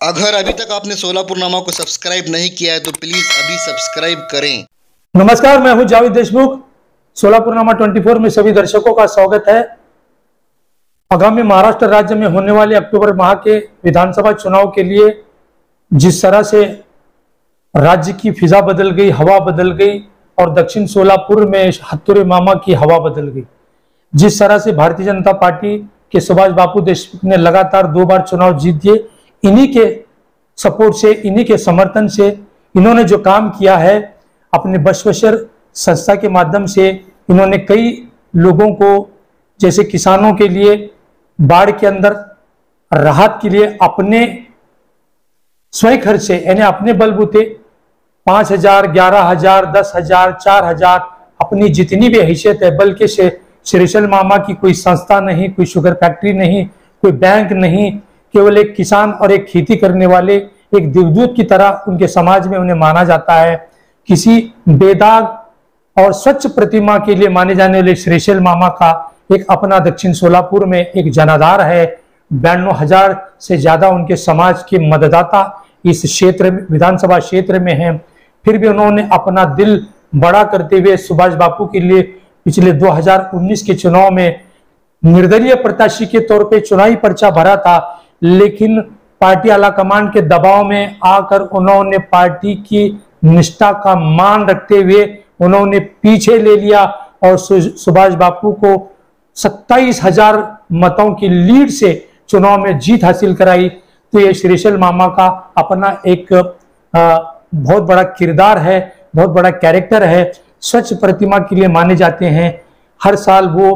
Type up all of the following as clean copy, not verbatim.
अगर अभी तक आपने सोलापुरनामा को सब्सक्राइब नहीं किया है तो प्लीज अभी सब्सक्राइब करें। नमस्कार, मैं हूं जावेद देशमुख। सोलापुरनामा 24 में सभी दर्शकों का स्वागत है। आगामी महाराष्ट्र राज्य में होने वाले अक्टूबर माह के विधानसभा चुनाव के लिए जिस तरह से राज्य की फिजा बदल गई, हवा बदल गई और दक्षिण सोलापुर में हत्तुरे मामा की हवा बदल गई, जिस तरह से भारतीय जनता पार्टी के सुभाष बापू देशमुख ने लगातार 2 बार चुनाव जीत दिए, इन्हीं के सपोर्ट से, इन्हीं के समर्थन से इन्होंने जो काम किया है अपने बशवशर संस्था के माध्यम से, इन्होंने कई लोगों को, जैसे किसानों के लिए बाढ़ के अंदर राहत के लिए अपने स्वयं खर्च से, यानी अपने बलबूते 5,000, 11,000, 10,000, 4,000 अपनी जितनी भी हैसियत है, बल्कि श्रीशैल मामा की कोई संस्था नहीं, कोई शुगर फैक्ट्री नहीं, कोई बैंक नहीं, केवल एक किसान और एक खेती करने वाले एक देवदूत की तरह उनके समाज में उन्हें माना जाता है। किसी बेदाग और स्वच्छ प्रतिमा के लिए माने जाने वाले श्रीशैल मामा का एक अपना दक्षिण सोलापुर में एक जनाधार है। 92,000 से ज्यादा उनके समाज के मतदाता इस क्षेत्र में, विधानसभा क्षेत्र में हैं। फिर भी उन्होंने अपना दिल बड़ा करते हुए सुभाष बापू के लिए पिछले 2019 के चुनाव में निर्दलीय प्रत्याशी के तौर पे चुनावी पर्चा भरा था, लेकिन पार्टी आला कमान के दबाव में आकर उन्होंने पार्टी की निष्ठा का मान रखते हुए उन्होंने पीछे ले लिया और सुभाष बापू को 27,000 मतों की लीड से चुनाव में जीत हासिल कराई। तो ये श्रीशैल मामा का अपना एक बहुत बड़ा किरदार है, बहुत बड़ा कैरेक्टर है। स्वच्छ प्रतिमा के लिए माने जाते हैं। हर साल वो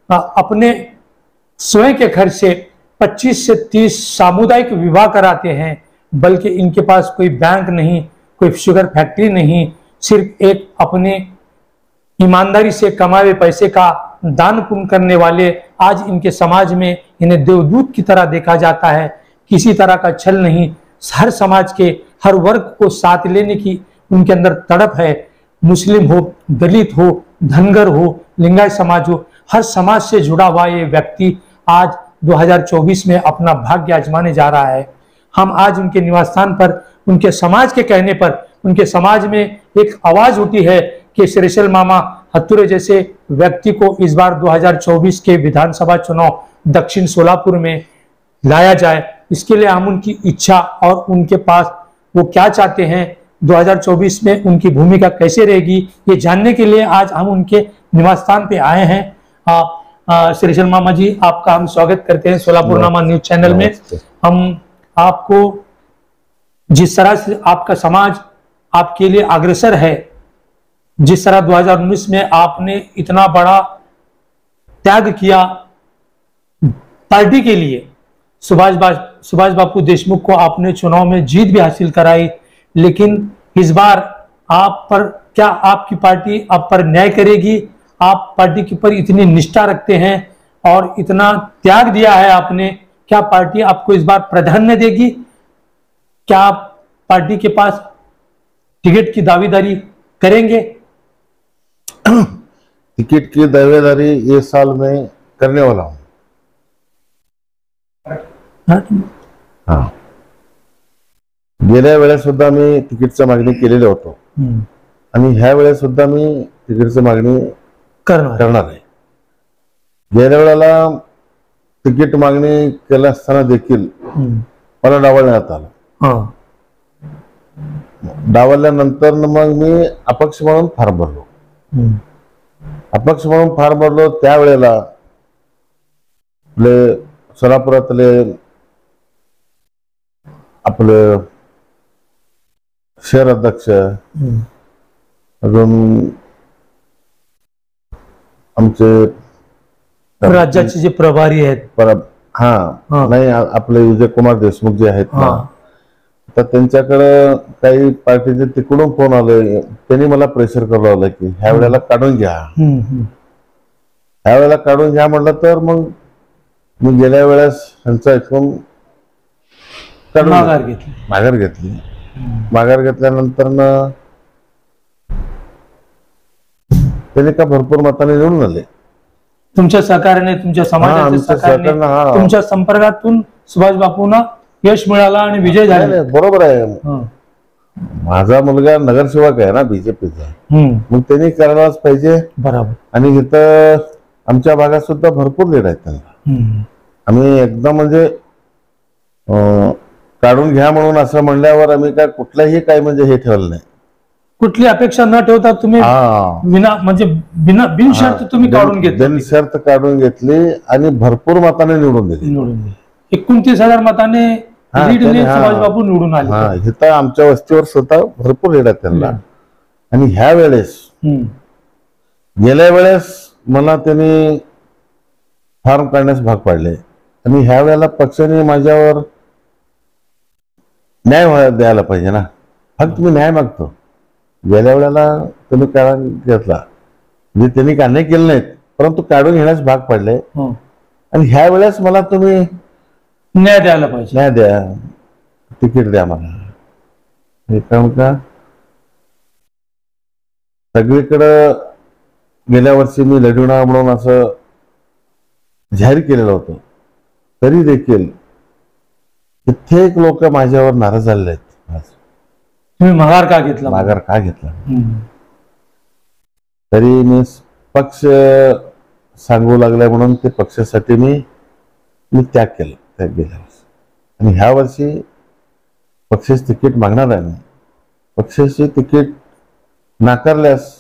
अपने स्वयं के खर्च से 25 से 30 सामुदायिक विवाह कराते हैं, बल्कि इनके पास कोई बैंक नहीं, कोई शुगर फैक्ट्री नहीं, सिर्फ एक अपने ईमानदारी से कमाए हुए पैसे का दान पुण्य करने वाले आज इनके समाज में इन्हें देवदूत की तरह देखा जाता है। किसी तरह का छल नहीं, हर समाज के हर वर्ग को साथ लेने की उनके अंदर तड़प है। मुस्लिम हो, दलित हो, धनगर हो, लिंगायत समाज हो, हर समाज से जुड़ा हुआ ये व्यक्ति आज 2024 में अपना भाग्य आजमाने जा रहा है। हम आज उनके निवास स्थान पर, उनके समाज के कहने पर, उनके समाज में एक आवाज उठी है कि श्रीशैल मामा हत्तुरे जैसे व्यक्ति को इस बार 2024 के विधानसभा चुनाव दक्षिण सोलापुर में लाया जाए। इसके लिए हम उनकी इच्छा और उनके पास वो क्या चाहते हैं, 2024 में उनकी भूमिका कैसे रहेगी, ये जानने के लिए आज हम उनके निवास स्थान पे आए हैं। श्रीशैल मामा जी, आपका हम स्वागत करते हैं सोलापुरनामा न्यूज चैनल में। हम आपको जिस तरह से आपका समाज आपके लिए अग्रसर है, जिस तरह 2019 में आपने इतना बड़ा त्याग किया पार्टी के लिए, सुभाष बापू देशमुख को आपने चुनाव में जीत भी हासिल कराई, लेकिन इस बार आप पर क्या आपकी पार्टी आप पर न्याय करेगी? आप पार्टी के ऊपर इतनी निष्ठा रखते हैं और इतना त्याग दिया है आपने, क्या पार्टी आपको इस बार प्राधान्य देगी? क्या आप पार्टी के पास टिकट की दावेदारी करेंगे? टिकट की दावेदारी ये साल में करने वाला हूं। हाँ, गेल्या वेळेस सुद्धा मी तिकीटची मागणी केलेली होतो आणि ह्या वेळेस सुद्धा मी तिकीटची मागणी करणार आहे। गेल्या वेळेला तिकीट मागणी केल्या असताना देखील मला डावलण्यात आलं। डावलल्यानंतर मग मी अपक्ष म्हणून फॉर्म भरलो। अपक्ष म्हणून फॉर्म भरलो त्यावेळेला आपले सोलापुरातले आपले शहर अध्यक्ष, अजून आमचे राज्याचे जे प्रभारी आहेत, नाही आपले विजय कुमार देशमुख जे आहेत ना, तर त्यांच्याकडे काही पार्टीचे तिकडून फोन आले, त्यांनी मला प्रेशर करू लागलं की ह्या वेळेला काढून घ्या, ह्या वेळेला काढून घ्या म्हटलं, तर मग मी गेल्या वेळेस त्यांचा ऐकून माघार घेतली। माघार घेतल्यानंतर त्यांनी का भरपूर मताने निवडून आले। तुमच्या सहकार्याने, तुमच्या समाजाच्या सहकार्याने, तुमच्या संपर्कातून सुभाष बापूंना यश मिळालं आणि विजय झाले. नाही, बरोबर आहे. हं. माझा मुलगा नगरसेवक आहे ना बीजेपीचा, हं. मग त्यांनी करायलाच पाहिजे. बरोबर. आणि इथं आमच्या भागात सुद्धा भरपूर लीड आहेत त्यांना. हं. आम्ही एकदम म्हणजे काढून घ्या म्हणून असं म्हणल्यावर आम्ही काय कुठलाही काय म्हणजे हे ठेवलं नाही. कुठली अपेक्षा न ठेवता तुम्ही म्हणजे बिनशर्त तुम्ही काढून घेतले. बिनशर्त काढून घेतली आणि भरपूर मताने निवडून दिली. 29,000 मताने लीडने सुभाषबाबू निवडून आले. इथं आमच्या वस्तीवर स्वतः भरपूर लीड आहेत त्यांना. आणि ह्या वेळेस गेल्या वेळेस मला त्यांनी फॉर्म काढण्यास भाग पाडले आणि ह्या वेळेला पक्षाने माझ्यावर न्याय द्यायला पाहिजे ना. फक्त मी न्याय मागतो. गेल्या वेळेला तुम्ही काढून घेतला म्हणजे त्यांनी काढणे केले नाहीत, परंतु काढून घेण्यास भाग पडले. आणि ह्या वेळेस मला तुम्ही न्याय द्यायला पाहिजे. न्याय द्या, तिकीट द्या मला. हे कारण का सगळीकडं गेल्या वर्षी मी लढवणार म्हणून असं जाहीर केलेलं होतं, तरी देखील कित्येक लोक माझ्यावर नाराज झालेले आहेत. तुम्ही माघार का घेतला? माघार का घेतला? तरी मी पक्ष सांगू लागलाय म्हणून ते पक्षासाठी मी त्याग केला गेल्या वर्षी. आणि ह्या वर्षी पक्षाचे तिकीट मागणार आहे. पक्षाचे तिकीट नाकारल्यास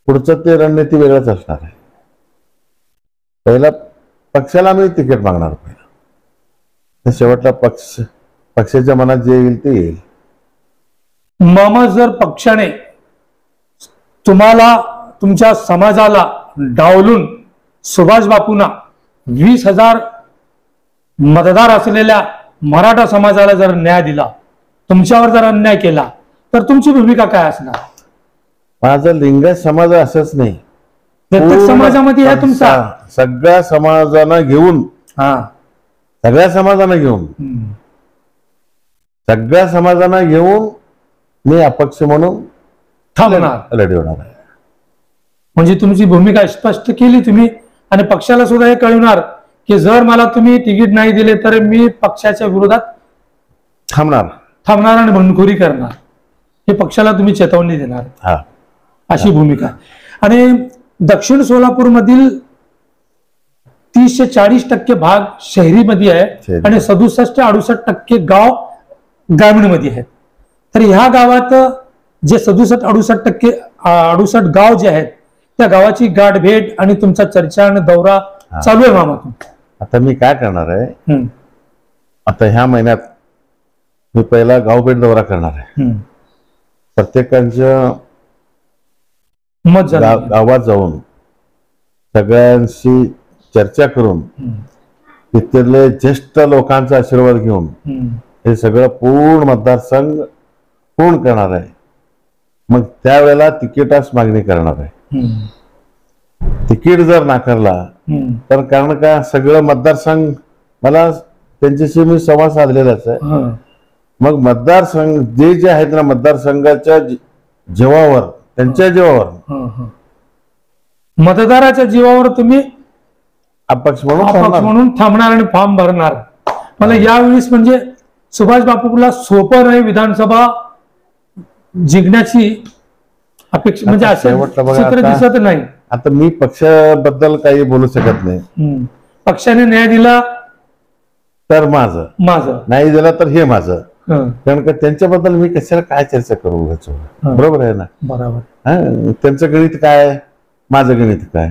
पुढचं ते रणनीती वेगळंच असणार आहे. पहिला पक्षाला मी तिकीट मागणार पहिला, शेवटला पक्षाच्या मनात जे येईल ते येईल. मग जर पक्षाने तुम्हाला तुमच्या समाजाला डावलून सुभाष बापूंना 20,000 मतदार असलेल्या मराठा समाजाला जर न्याय दिला, तुमच्यावर जर अन्याय केला, तर तुमची भूमिका काय असणार? माझा लिंगायत समाज असंच नाही, प्रत्येक समाजामध्ये आहे तुमचा. सगळ्या समाजांना घेऊन सगळ्या समाजांना घेऊन मी अपक्ष म्हणून लढवणार आहे. म्हणजे तुमची भूमिका स्पष्ट केली तुम्ही आणि पक्षाला सुद्धा हे कळवणार की जर मला तुम्ही तिकीट नाही दिले तर मी पक्षाच्या विरोधात थांबणार आणि बंडखोरी करणार, हे पक्षाला तुम्ही चेतावणी देणार, अशी भूमिका. आणि दक्षिण सोलापूर मधील 30 ते 40% भाग शहरीमध्ये आहे आणि 67-68% गाव ग्रामीण मध्ये आहेत. तर ह्या गावात जे 67-68% गाव जे आहेत त्या गावाची गाठभेट आणि तुमचा चर्चा आणि दौरा चालू आहे मामा. आता मी काय करणार आहे, आता ह्या महिन्यात मी पहिला गावभेट दौरा करणार आहे. प्रत्येकांच्या गावात जाऊन सगळ्यांशी चर्चा करून तिथले ज्येष्ठ लोकांचा आशीर्वाद घेऊन हे सगळं पूर्ण मतदारसंघ पूर्ण करणार आहे. मग त्यावेळेला तिकिटास मागणी करणार आहे. तिकीट जर नाकारला तर कारण का सगळं मतदारसंघ मला त्यांच्याशी मी संवाद साधलेलाच आहे. मग मतदारसंघ जे आहेत ना मतदारसंघाच्या जीवावर, त्यांच्या जीवावर, मतदाराच्या जीवावर तुम्ही अपक्ष म्हणून थांबणार आणि फॉर्म भरणार. मला यावेळेस म्हणजे सुभाष बापूला सोपं नाही विधानसभा जिंकण्याची अपेक्षा, म्हणजे असं चित्र दिसत नाही. आता मी पक्षाबद्दल काही बोलू शकत नाही. पक्षाने न्याय दिला तर माझं, नाही दिला तर हे माझं. कारण का त्यांच्याबद्दल मी कशाला काय चर्चा करू? बरोबर आहे ना? बरोबर. त्यांचं गणित काय, माझं गणित काय?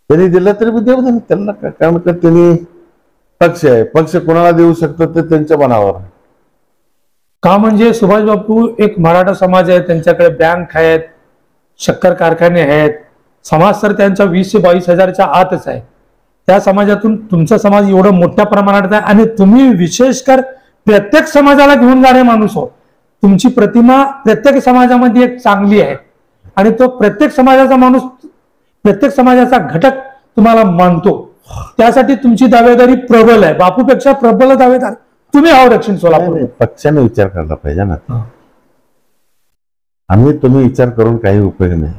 त्यांनी दिलं तरी मी देऊ दे त्यांना, कारण का त्यांनी पक्ष आहे, पक्ष कोणाला देऊ शकतो ते त्यांच्या मनावर का. म्हणजे सुभाष बापू एक मराठा समाज आहे, त्यांच्याकडे बँक आहेत, शक्कर कारखाने आहेत, समाज तर त्यांच्या 20 ते 22,000च्या आतच आहे. त्या समाजातून तुमचा समाज एवढं मोठ्या प्रमाणात आहे आणि तुम्ही विशेषकर प्रत्येक समाजाला घेऊन जाणारे माणूस हो. तुमची प्रतिमा प्रत्येक समाजामध्ये एक चांगली आहे आणि तो प्रत्येक समाजाचा माणूस, प्रत्येक समाजाचा घटक तुम्हाला मानतो. त्यासाठी तुमची दावेदारी प्रबल आहे. बापूपेक्षा प्रबल दावेदार तुम्ही आहो दक्षिण सोलापूर. पक्षाने विचार करायला पाहिजे ना. तुम्ही विचार करून काही उपयोग नाही.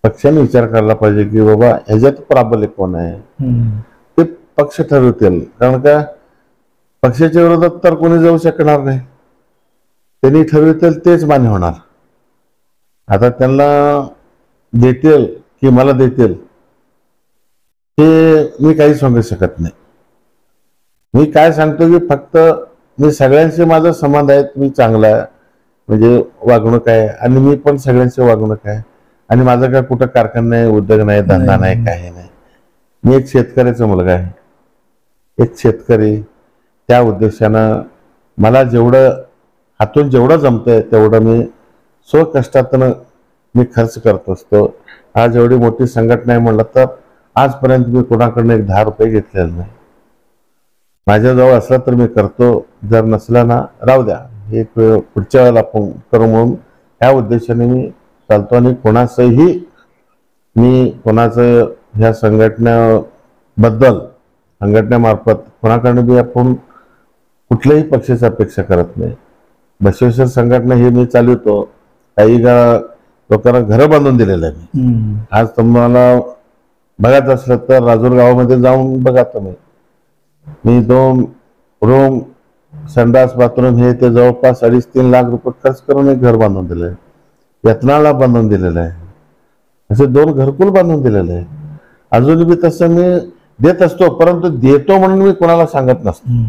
पक्षाने विचार करायला पाहिजे की बाबा ह्याच्यात प्राबल्य कोण आहे ते पक्ष ठरवतील. कारण का पक्षाच्या विरोधात तर कोणी जाऊ शकणार नाही. त्यांनी ठरवितील तेच मान्य होणार. आता त्यांना देतील की मला देतील हे मी काही सांगू शकत नाही. मी काय सांगतो की फक्त मी सगळ्यांशी माझा संबंध आहे. मी चांगला आहे म्हणजे वागणूक आहे आणि मी पण सगळ्यांची वागणूक आहे. आणि माझा काय कुठं कारखाना नाही, उद्योग नाही, धंदा नाही, काही नाही. मी एक शेतकऱ्याचा मुलगा आहे. एक शेतकरी त्या उद्देशानं मला जेवढं हातून जेवढं जमतंय तेवढं मी स्वकष्टातून मी खर्च करत असतो. आज एवढी मोठी संघटना आहे म्हणलं तर आजपर्यंत मी कोणाकडनं एक 10 रुपये घेतलेले नाही. माझ्याजवळ असला तर मी करतो, जर नसला ना राहू द्या, एक पुढच्या वेळेला आपण करू म्हणून ह्या उद्देशाने मी चालतो. आणि कोणाचंही मी कोणाचं ह्या संघटनेबद्दल संघटनेमार्फत कोणाकडनं बी आपण कुठल्याही पक्षाची अपेक्षा करत नाही. बसवेश्वर संघटना हे मी चालवतो. काही लोकांना घरं बांधून दिलेलं आहे मी. आज तुम्हाला बघायचं असलं तर राजूर गावामध्ये जाऊन बघा तुम्ही. मी 2 रूम संडास बाथरूम हे ते जवळपास 2.5-3 लाख रुपये खर्च करून एक घर बांधून दिलंय. यत्नाळला बांधून दिलेलं आहे. असे 2 घरकुल बांधून दिलेले आहे. अजून बी तसं मी देत असतो, परंतु देतो म्हणून मी कोणाला सांगत नसतो.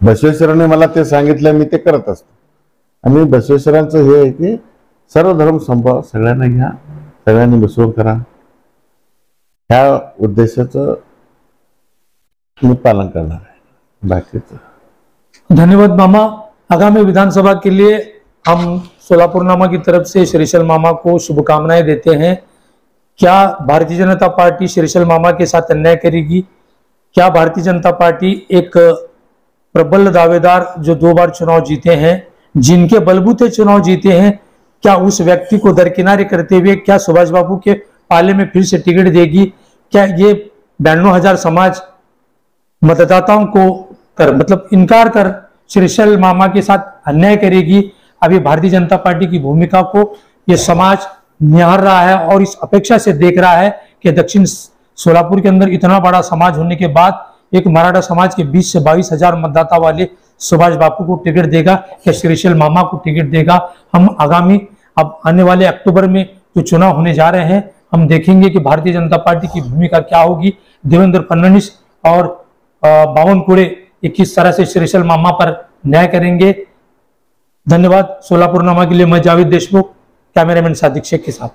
बसवेश्वरांनी मला ते सांगितलं, मी ते करत असतो. आणि बसवेश्वरांचं हे आहे की सर्व धर्म संभाव सगळ्यांना घ्या, सगळ्यांनी मिसळून करा. ह्या उद्देशाचं मी पालन करणार आहे. बाकीचं धन्यवाद मामा. आगामी विधानसभा के लिए हम सोलापुरनामा की तरफ से श्रीशैल मामा को शुभकामनाएं देते हैं. क्या भारतीय जनता पार्टी श्रीशैल मामा के साथ अन्याय करेगी? क्या भारतीय जनता पार्टी एक प्रबल दावेदार जो 2 बार चुनाव जीते हैं, जिनके बलबूते चुनाव जीते हैं, क्या उस व्यक्ति को दरकिनारे करते हुए क्या सुभाष बाबू के पाले में फिर से टिकट देगी? क्या ये 92,000 समाज मतदाताओं को मतलब इनकार कर श्रीशैल मामा के साथ अन्याय करेगी? अभी भारतीय जनता पार्टी की भूमिका को ये समाज निहार रहा है और इस अपेक्षा से देख रहा है कि दक्षिण सोलापुर के अंदर इतना बड़ा समाज होने के बाद एक मराठा समाज के 20 से 22,000 मतदाता वाले सुभाष बापू को टिकट देगा या श्रीशैल मामा को टिकट देगा? हम आगामी अब आने वाले अक्टूबर में जो चुनाव होने जा रहे हैं, हम देखेंगे कि भारतीय जनता पार्टी की भूमिका क्या होगी. देवेंद्र फडणवीस और बावनकुळे ये किस तरह से श्रीशैल मामा पर न्याय करेंगे. धन्यवाद. सोलापुरनामा के लिए मैं जावेद देशमुख, कैमरामैन सादिक शेख के साथ.